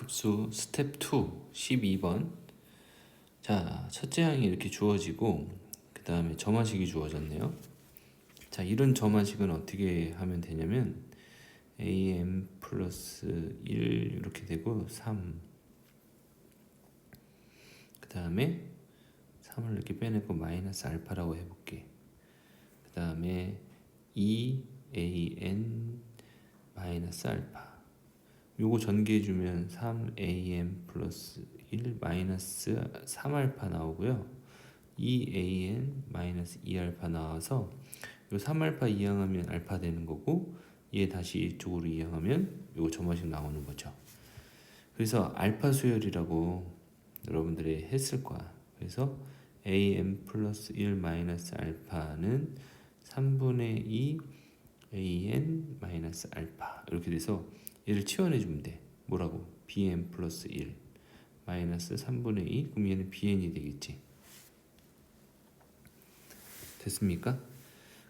급수 스텝 2 12번. 자, 첫째 항이 이렇게 주어지고 그 다음에 점화식이 주어졌네요. 자, 이런 점화식은 어떻게 하면 되냐면 am 플러스 1 이렇게 되고 3, 그 다음에 3을 이렇게 빼내고 마이너스 알파라고 해볼게. 그 다음에 2an 마이너스 알파, 요거 전개해주면 3am 플러스 1 마이너스 3알파 나오고요. 2an 마이너스 2알파 나와서 요 3알파 이항하면 알파 되는 거고, 얘 다시 이쪽으로 이항하면 요거 점화식 나오는 거죠. 그래서 알파 수열이라고 여러분들이 했을 거야. 그래서 am 플러스 1 마이너스 알파는 3분의 2 an 마이너스 알파 이렇게 돼서 얘를 치환해주면 돼. 뭐라고? bn 플러스 1 마이너스 3분의 2, 그럼 얘는 bn이 되겠지. 됐습니까?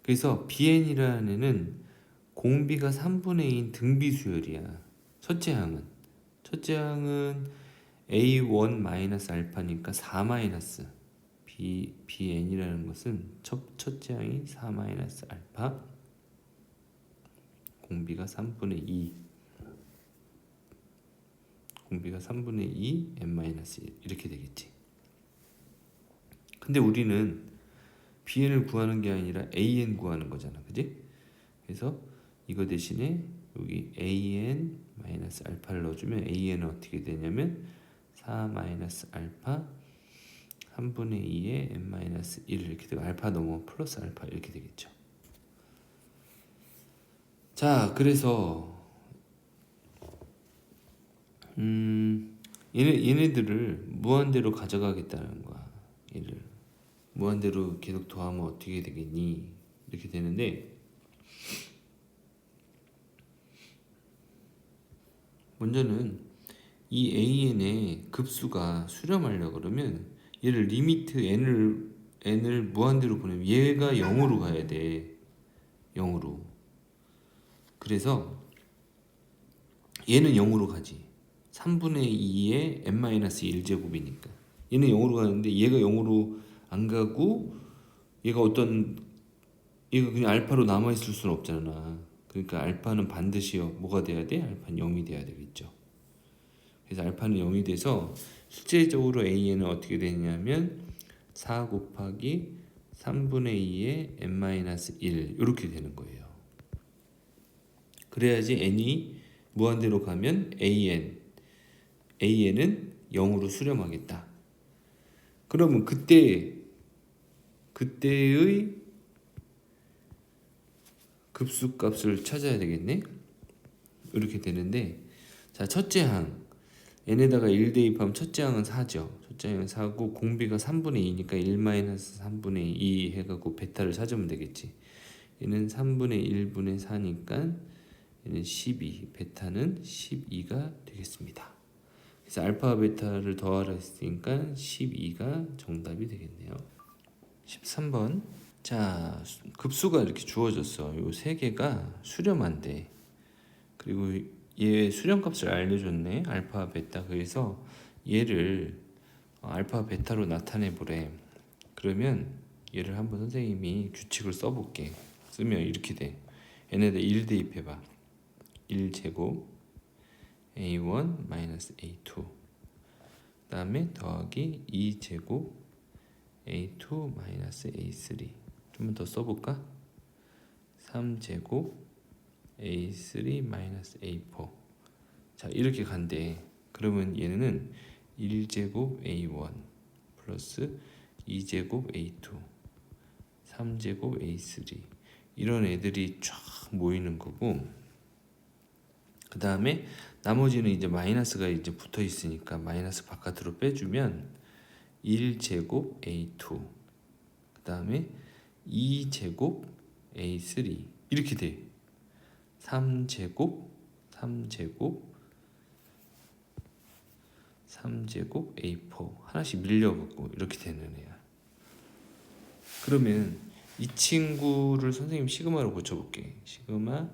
그래서 bn이라는 애는 공비가 3분의 2인 등비 수열이야. 첫째 항은 a1 마이너스 알파니까 4 마이너스 bn이라는 것은 첫째 항이 4 마이너스 알파, 공비가 3분의 2 n-1 이렇게 되겠지. 근데 우리는 bn을 구하는 게 아니라 an 구하는 거잖아, 그지? 그래서 이거 대신에 여기 an 마이너스 알파를 넣어주면 an은 어떻게 되냐면 4 마이너스 알파 3분의 2에 n 마이너스 1 이렇게 되고, 알파 넘어 플러스 알파 이렇게 되겠죠. 자, 그래서 얘네들을 무한대로 가져가겠다는 거야. 얘를 무한대로 계속 더하면 어떻게 되겠니? 이렇게 되는데, 먼저는 이 an의 급수가 수렴하려고 그러면 얘를 리미트 n을 무한대로 보내면 얘가 0으로 가야 돼. 0으로. 그래서 얘는 0으로 가지. 3분의 2의 n-1제곱이니까 얘는 0으로 가는데 얘가 0으로 안 가고 얘가 그냥 알파로 남아있을 수는 없잖아. 그러니까 알파는 반드시 뭐가 돼야 돼? 알파는 0이 돼야 되겠죠. 그래서 알파는 0이 돼서 실제적으로 an은 어떻게 되냐면 4 곱하기 3분의 2의 n-1 이렇게 되는 거예요. 그래야지 n이 무한대로 가면 an은 0으로 수렴하겠다. 그러면 그때의 급수값을 찾아야 되겠네. 이렇게 되는데, 자, 첫째 항 n에다가 1 대입하면 첫째 항은 4죠. 첫째 항은 4고 공비가 3분의 2니까 1-3분의 2 해갖고 베타를 찾으면 되겠지. 얘는 3분의 1분의 4니까 얘는 12, 베타는 12가 되겠습니다. 그래서 알파 베타를 더하라 했으니까 12가 정답이 되겠네요. 13번. 자, 급수가 이렇게 주어졌어. 요 세 개가 수렴한대. 그리고 얘 수렴값을 알려줬네. 알파 베타. 그래서 얘를 알파 베타로 나타내 보래. 그러면 얘를 한번 선생님이 규칙을 써볼게. 쓰면 이렇게 돼. 얘네들 1 대입해봐. 1제곱 a1 마이너스 a2, 그 다음에 더하기 2제곱 a2 마이너스 a3, 좀 더 써볼까? 3제곱 a3 마이너스 a4. 자, 이렇게 간대. 그러면 얘는 1제곱 a1 플러스 2제곱 a2 3제곱 a3 이런 애들이 쫙 모이는 거고, 그 다음에 나머지는 이제 마이너스가 이제 붙어 있으니까 마이너스 바깥으로 빼주면 1제곱 a2, 그 다음에 2제곱 a3 이렇게 돼. 3제곱 a4 하나씩 밀려갖고 이렇게 되는 애야. 그러면 이 친구를 선생님 시그마로 고쳐볼게. 시그마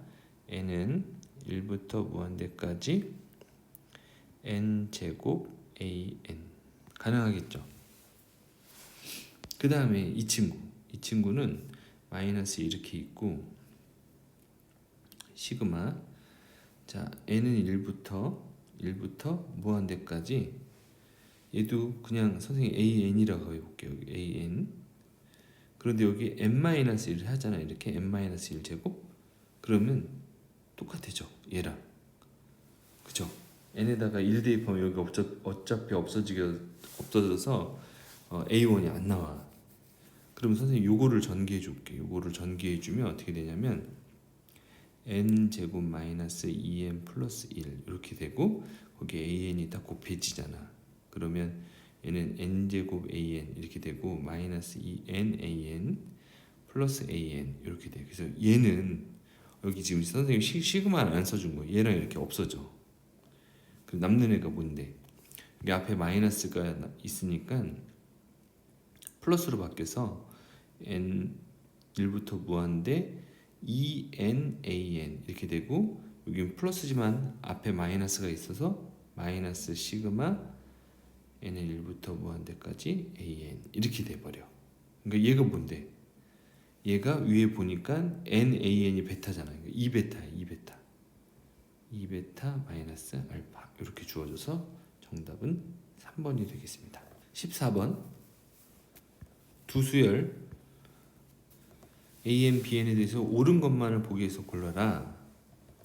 n은 1부터 무한대까지 n 제곱 an 가능하겠죠. 그 다음에 이 친구는 마이너스 이렇게 있고 시그마. 자, n은 1부터 무한대까지. 얘도 그냥 선생님 an이라고 해볼게요. 여기 an. 그런데 여기 n-1을 하잖아. 이렇게 n-1 제곱. 그러면 똑같아져 얘랑. 그죠? n에다가 1 대입하면 여기 어차피 없어져서 a1이 안 나와. 그럼 선생님 요거를 전개해 줄게. 요거를 전개해 주면 어떻게 되냐면 n 제곱 마이너스 2n 플러스 1 이렇게 되고 거기 an이 딱 곱해지잖아. 그러면 얘는 n 제곱 an 이렇게 되고 마이너스 2n an 플러스 an 이렇게 돼. 그래서 얘는 여기 지금 선생님 시그마를 안 써준 거예요. 얘랑 이렇게 없어져. 그럼 남는 애가 뭔데? 여기 앞에 마이너스가 있으니까 플러스로 바뀌어서 n 1부터 무한대 2n an 이렇게 되고 여기 플러스지만 앞에 마이너스가 있어서 마이너스 시그마 n은 1부터 무한대까지 an 이렇게 돼버려. 그러니까 얘가 뭔데? 얘가 위에 보니까 nan이 베타잖아. 2베타 2베타 마이너스 알파 이렇게 주어져서 정답은 3번이 되겠습니다. 14번 두 수열 AN, BN에 대해서 옳은 것만을 보기 위해서 골라라.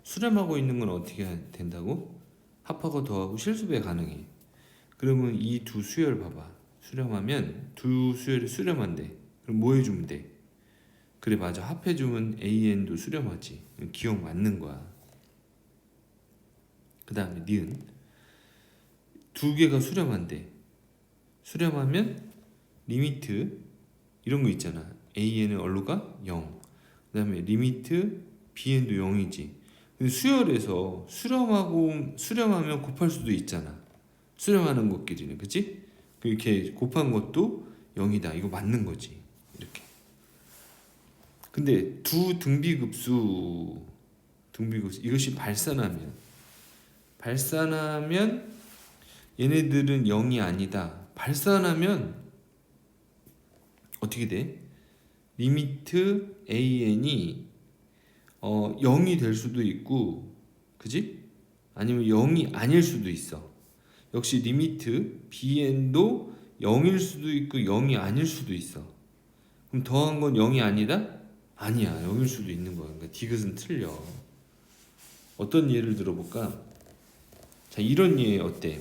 수렴하고 있는 건 어떻게 된다고? 합하고 더하고 실수배 가능해. 그러면 이 두 수열 봐봐. 수렴하면 두 수열이 수렴한대. 그럼 뭐 해주면 돼? 그래 맞아. 합해주면 AN도 수렴하지. 기억 맞는 거야. 그 다음에 니은 두 개가 수렴한대. 수렴하면 리미트 이런 거 있잖아. AN은 얼루가 0. 그 다음에 리미트 BN도 0이지. 근데 수열에서 수렴하면 곱할 수도 있잖아. 수렴하는 것끼리는. 그치? 이렇게 곱한 것도 0이다. 이거 맞는 거지. 이렇게. 근데 두 등비급수 이것이 발산하면 얘네들은 0이 아니다. 발산하면 어떻게 돼? 리미트 AN이 0이 될 수도 있고, 그지? 아니면 0이 아닐 수도 있어. 역시 리미트 BN도 0일 수도 있고 0이 아닐 수도 있어. 그럼 더한 건 0이 아니다? 아니야. 0일 수도 있는 거야. 그러니까 디귿은 틀려. 어떤 예를 들어볼까? 자, 이런 예 어때?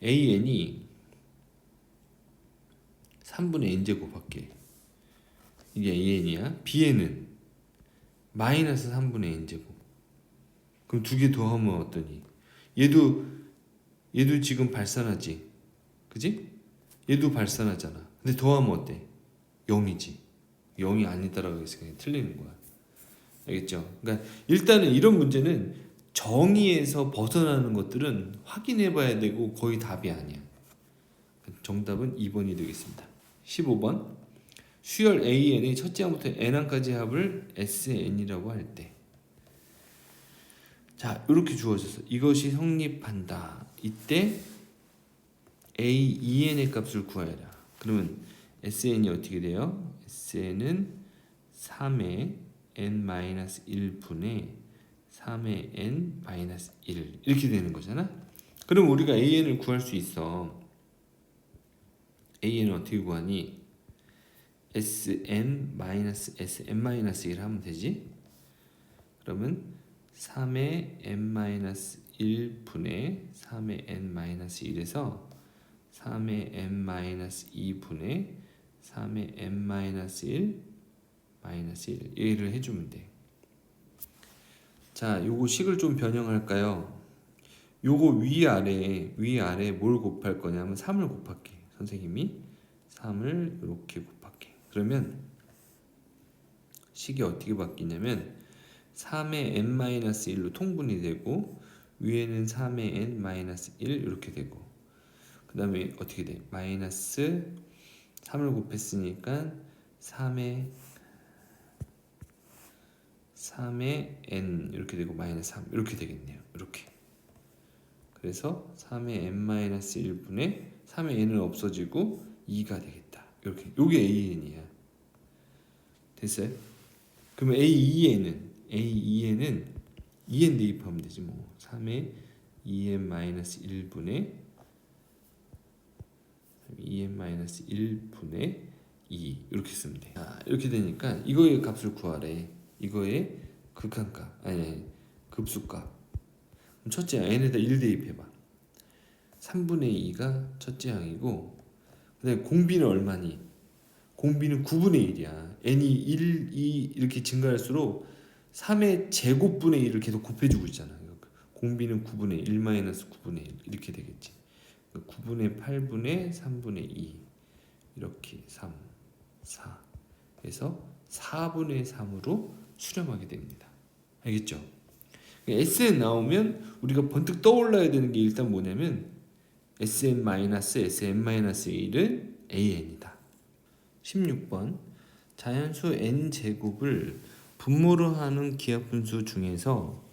AN이 3분의 n제곱 할게. 이게 AN이야. BN은 마이너스 3분의 n제곱. 그럼 두 개 더하면 어떠니? 얘도 지금 발산하지. 그지? 얘도 발산하잖아. 근데 더하면 어때? 0이지. 0이 아니다라고 해서 그냥 틀리는 거야. 알겠죠? 그러니까 일단은 이런 문제는 정의에서 벗어나는 것들은 확인해 봐야 되고 거의 답이 아니야. 정답은 2번이 되겠습니다. 15번 수열 AN의 첫째 항부터 n항까지 합을 SN이라고 할 때, 자 이렇게 주어져서 이것이 성립한다. 이때 AEN의 값을 구하여라. 그러면 SN이 어떻게 돼요? SN은 3의 n-1분의 3의 n-1 이렇게 되는 거잖아. 그럼 우리가 AN을 구할 수 있어. AN은 어떻게 구하니? Sn-Sn-1 하면 되지. 그러면 3의 n-1분의 3의 n-1에서 3의 n-2분의 3의 n-1 1을 해주면 돼. 자, 요거 식을 좀 변형할까요? 요거 위아래 뭘 곱할 거냐면 3을 곱할게. 선생님이 3을 이렇게 곱할게. 그러면 식이 어떻게 바뀌냐면 3의 n-1로 통분이 되고 위에는 3의 n-1 이렇게 되고, 그 다음에 어떻게 돼? 마이너스 3을 곱했으니까 3의 n 이렇게 되고 마이너스 3 이렇게 되겠네요. 이렇게. 그래서 3의 n-1분의 3의 n은 없어지고 2가 되겠다. 이렇게. 요게 AN이야. 됐어요? 그러면 A2에는 2n 대입하면 되지 뭐. 3의 2n-1분의 2n-1분의 2 이렇게 쓰면 돼. 자, 이렇게 되니까 이거의 값을 구하래. 이거의 극한값 아니 급수값. 그럼 첫째 n에다 1 대입해봐. 3분의 2가 첫째 항이고, 그다음에 공비는 얼마니? 공비는 9분의 1이야. n이 1, 2 이렇게 증가할수록 3의 제곱분의 1을 계속 곱해주고 있잖아. 공비는 9분의 1 마이너스 9분의 1 이렇게 되겠지. 9분의 8분의 3분의 2 이렇게 3, 4 해서 4분의 3으로 수렴하게 됩니다. 알겠죠? SN 나오면 우리가 번뜩 떠올라야 되는 게 일단 뭐냐면 SN-SN-1은 AN이다. 16번 자연수 n제곱을 분모로 하는 기하분수 중에서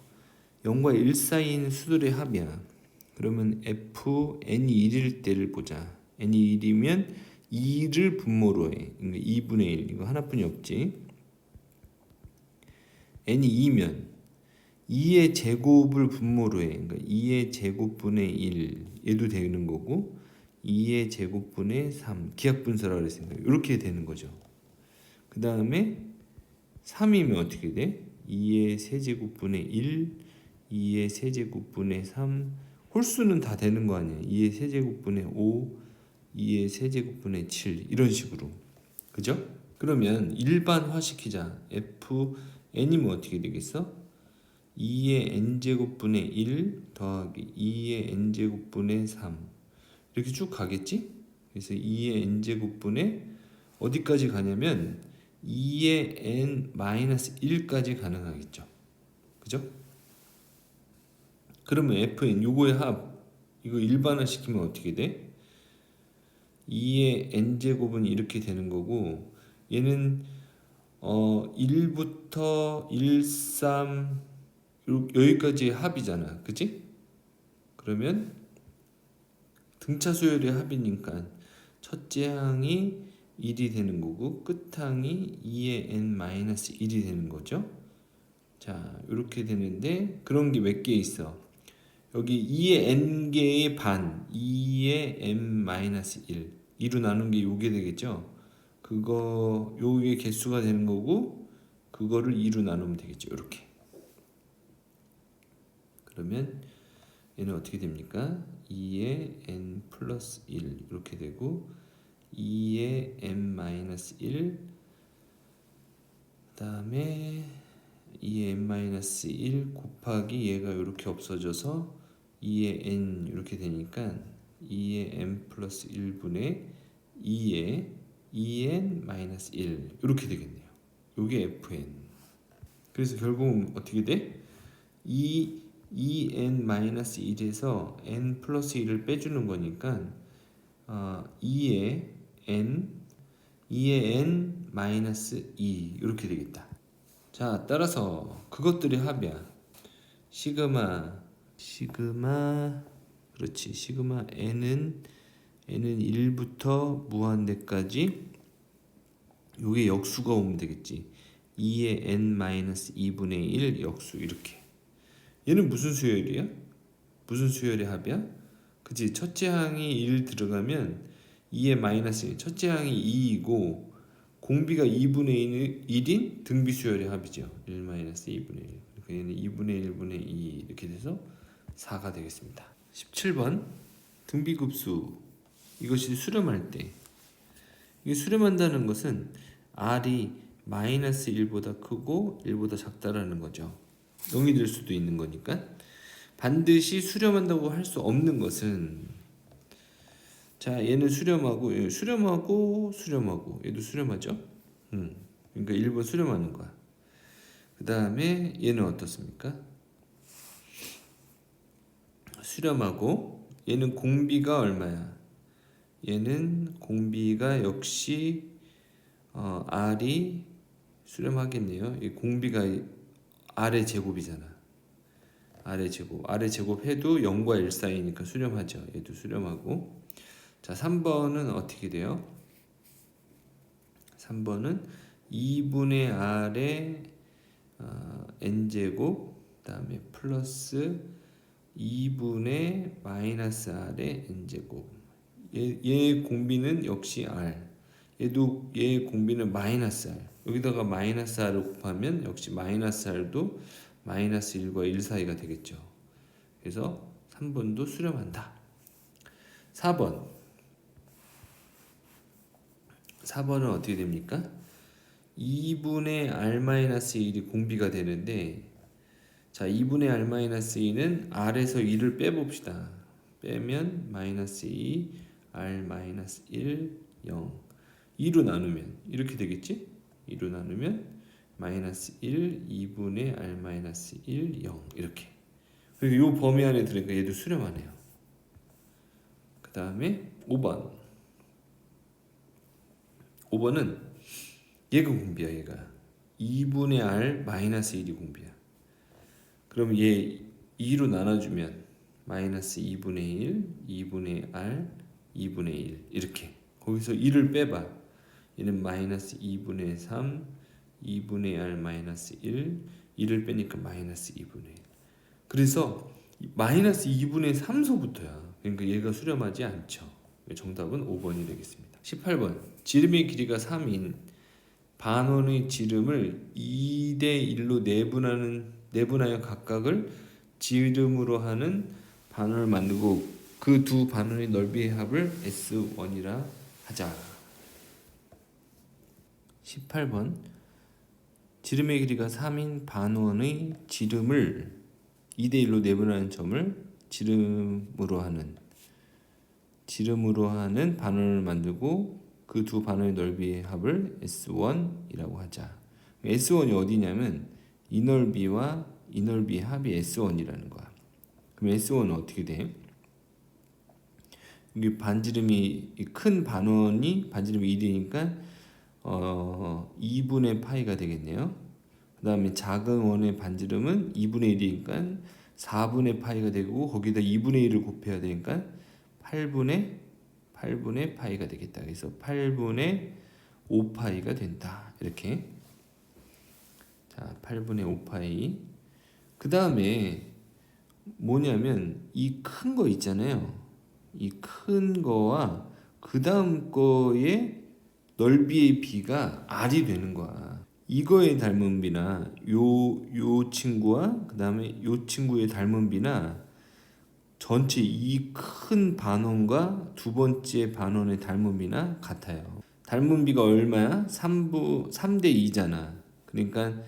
0과 1 사이인 수들의 합이야. 그러면 f n이 1일 때를 보자. n이 1이면 2를 분모로 해. 그러니까 2분의 1 이거 하나뿐이 없지. n이 2면 2의 제곱을 분모로 해. 그러니까 2의 제곱분의 1 얘도 되는 거고 2의 제곱분의 3 기하분수라고 그랬으니까 이렇게 되는 거죠. 그 다음에 3이면 어떻게 돼? 2의 세제곱분의 1 2의 세제곱분의 3 홀수는 다 되는 거 아니야. 2의 세제곱분의 5 2의 세제곱분의 7 이런 식으로. 그죠? 그러면 일반화시키자. fn이면 어떻게 되겠어? 2의 n제곱분의 1 더하기 2의 n제곱분의 3 이렇게 쭉 가겠지? 그래서 2의 n제곱분의 어디까지 가냐면 2의 n-1까지 가능하겠죠. 그죠? 그러면 fn 요거의 합 이거 일반화 시키면 어떻게 돼? 2의 n제곱은 이렇게 되는 거고 얘는 1부터 1, 3 여기까지의 합이잖아. 그치? 그러면 등차 수열의 합이니까 첫째 항이 1이 되는 거고 끝항이 2의 n-1이 되는 거죠. 자, 이렇게 되는데 그런 게 몇 개 있어. 여기 2의 n개의 반, 2의 n-1 2로 나눈 게 요게 되겠죠. 그거 요게 개수가 되는 거고 그거를 2로 나누면 되겠죠. 이렇게. 그러면 얘는 어떻게 됩니까? 2의 n 플러스 1 이렇게 되고 2의 n-1 그 다음에 2의 n-1 곱하기 얘가 이렇게 없어져서 2의 n 이렇게 되니까 2의 n 플러스 1분의 2의 2n-1 이렇게 되겠네요. 요게 fn. 그래서 결국은 어떻게 돼? 2n-1에서 n 플러스 1을 빼주는 거니까 2의 n-2 이렇게 되겠다. 자, 따라서 그것들의 합이야. 그렇지. 시그마 n은 1부터 무한대까지 요게 역수가 오면 되겠지. 2의 n-2분의 1 역수 이렇게. 얘는 무슨 수열이야? 무슨 수열의 합이야? 그치? 첫째 항이 1 들어가면 2의 마이너스 1 첫째 항이 2이고 공비가 2분의 1인 등비 수열의 합이죠. 1 마이너스 2분의 1 그러니까 얘는 2분의 1분의 2 이렇게 돼서 4가 되겠습니다. 17번 등비급수 이것이 수렴할 때 이게 수렴한다는 것은 R이 마이너스 1보다 크고 1보다 작다라는 거죠. 0이 될 수도 있는 거니까 반드시 수렴한다고 할 수 없는 것은 자 얘는 수렴하고 얘는 수렴하고 얘도 수렴하죠. 그러니까 1번 수렴하는 거야. 그 다음에 얘는 어떻습니까? 수렴하고 얘는 공비가 얼마야? 얘는 공비가 역시 R이 수렴하겠네요. 이 공비가 R의 제곱이잖아. 아래 제곱. 아래 제곱 해도 0과 1 사이니까 수렴하죠. 얘도 수렴하고. 자, 3번은 어떻게 돼요? 3번은 2분의 r의 n제곱 그다음에 플러스 2분의 마이너스 r의 n제곱. 얘 공비는 역시 r. 얘도 얘 공비는 마이너스 r. 여기다가 마이너스 r을 곱하면 역시 마이너스 r도 마이너스 1과 1 사이가 되겠죠. 그래서 3번도 수렴한다. 4번은 어떻게 됩니까? 2분의 r-1이 공비가 되는데, 자, 2분의 r-2는 r에서 1을 빼봅시다. 빼면 마이너스 2, r-1, 0. 2로 나누면 이렇게 되겠지? 2로 나누면 마이너스 1, 2분의 r-1, 0 이렇게. 그리고 이 범위 안에 들으니까 얘도 수렴하네요. 그 다음에 5번은 얘가 공비야. 얘가 2분의 r-1이 공비야. 그럼 얘 2로 나눠주면 마이너스 2분의 1, 2분의 r, 2분의 1 이렇게. 거기서 1을 빼봐. 얘는 마이너스 2분의 3, 2분의 r 마이너스 1, 1을 빼니까 마이너스 2분의 1. 그래서 마이너스 2분의 3소부터야. 그러니까 얘가 수렴하지 않죠. 정답은 5번이 되겠습니다. 18번. 지름의 길이가 3인 반원의 지름을 2대 1로 내분하여 각각을 지름으로 하는 반원을 만들고 그 두 반원의 넓이의 합을 S1이라 하자. 18번. 지름의 길이가 3인 반원의 지름을 2대 1로 내분하는 점을 지름으로 하는 반원을 만들고 그 두 반원의 넓이의 합을 S1이라고 하자. S1이 어디냐면 이 넓이와 이 넓이의 합이 S1이라는 거야. 그럼 S1은 어떻게 돼? 여기 반지름이 큰 반원이 반지름이 2대니까 2분의 파이가 되겠네요. 그 다음에 작은 원의 반지름은 2분의 1이니까 4분의 파이가 되고 거기다 2분의 1을 곱해야 되니까 8분의 파이가 되겠다. 그래서 8분의 5파이가 된다. 이렇게. 자, 8분의 5파이. 그 다음에 뭐냐면 이 큰 거 있잖아요. 이 큰 거와 그 다음 거의 넓이의 비가 r이 되는 거야. 이거의 닮은 비나 요 친구와 그 다음에 요 친구의 닮은 비나 전체 이 큰 반원과 두 번째 반원의 닮은 비나 같아요. 닮은 비가 얼마야? 3대 2잖아. 그러니까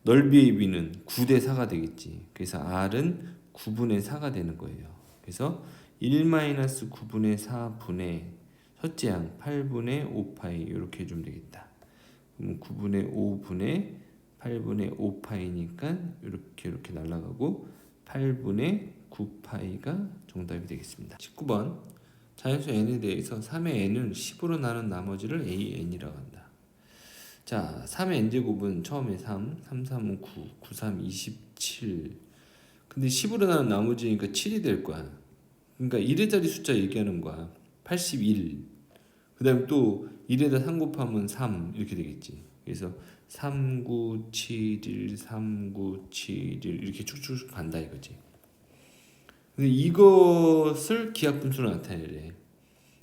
넓이의 비는 9대 4가 되겠지. 그래서 r은 9분의 4가 되는 거예요. 그래서 1-9분의 4분의 첫째 항 8분의 5파이 이렇게 해주면 되겠다. 그럼 9분의 5분의 8분의 5파이니까 이렇게 날아가고 8분의 9파이가 정답이 되겠습니다. 19번. 자연수 n에 대해서 3의 n을 10으로 나눈 나머지를 an이라고 한다. 자, 3의 n제곱은 처음에 3, 3은 9, 9, 3, 27. 근데 10으로 나눈 나머지니까 7이 될 거야. 그러니까 1회짜리 숫자 얘기하는 거야. 81. 그 다음에 또 1에다 3 곱하면 3 이렇게 되겠지. 그래서 3971, 3971 이렇게 쭉쭉 간다 이거지. 근데 이것을 기하분수로 나타내래.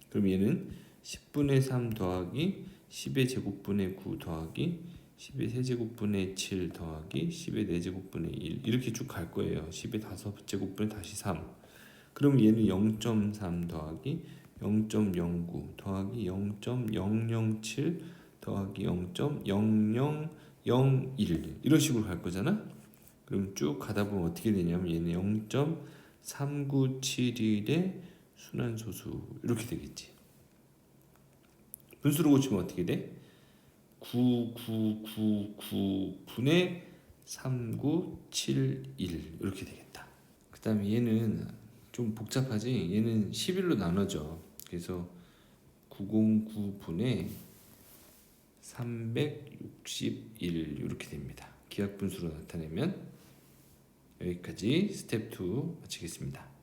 그럼 얘는 10분의 3 더하기 10의 제곱분의 9 더하기 10의 세제곱분의 7 더하기 10의 4제곱분의 1 이렇게 쭉 갈 거예요. 10의 5제곱분의 다시 3. 그럼 얘는 0.3 더하기 0.09 더하기 0.007 더하기 0.0001 이런 식으로 갈 거잖아. 그럼 쭉 가다 보면 어떻게 되냐면 얘는 0.3971의 순환소수 이렇게 되겠지. 분수로 고치면 어떻게 돼? 9999분의 3971 이렇게 되겠다. 그 다음에 얘는 좀 복잡하지? 얘는 11로 나눠져. 그래서 909분의 361 이렇게 됩니다. 기하분수로 나타내면 여기까지 스텝 2 마치겠습니다.